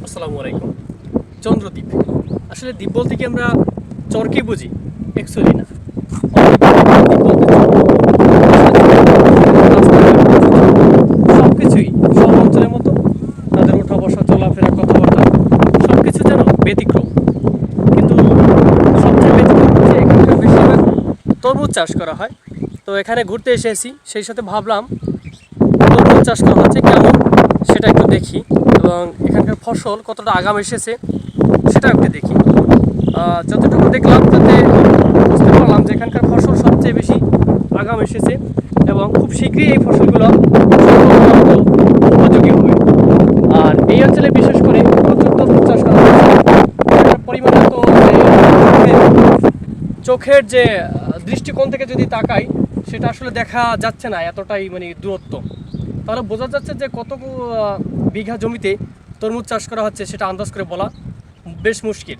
আসসালামু আলাইকুম। চন্দ্রদ্বীপ, আসলে দ্বীপ বলতে কি আমরা চরকে বুঝি? অ্যাকচুয়ালি না। দ্বীপ বলতে সব কিছুই সব অঞ্চলের মতো, তাদের ওঠা বসা চলাফেরা কথাবার্তা সব কিছু যেন ব্যতিক্রম। কিন্তু সবচেয়ে ব্যতিক্রম হচ্ছে এখানকার বেশিরভাগ তরমুজ চাষ করা হয়। তো এখানে ঘুরতে এসেছি, সেই সাথে ভাবলাম তরমুজ চাষ করা হচ্ছে কেমন সেটা একটু দেখি, এবং এখানকার ফসল কতটা আগাম এসেছে সেটা একটু দেখি। যতটুকু দেখলাম তাতে বুঝতে পারলাম যে এখানকার ফসল সবচেয়ে বেশি আগাম এসেছে এবং খুব শীঘ্রই এই ফসলগুলো উপযোগী হবে। আর এই অঞ্চলে বিশেষ করে প্রচুর তরমুজ চাষ করা হচ্ছে। এটার পরিমাণে তো চোখের যে দৃষ্টিকোণ থেকে যদি তাকাই, সেটা আসলে দেখা যাচ্ছে না, এতটাই মানে দূরত্ব। তাহলে বোঝা যাচ্ছে যে কত বিঘা জমিতে তরমুজ চাষ করা হচ্ছে সেটা আন্দাজ করে বলা বেশ মুশকিল।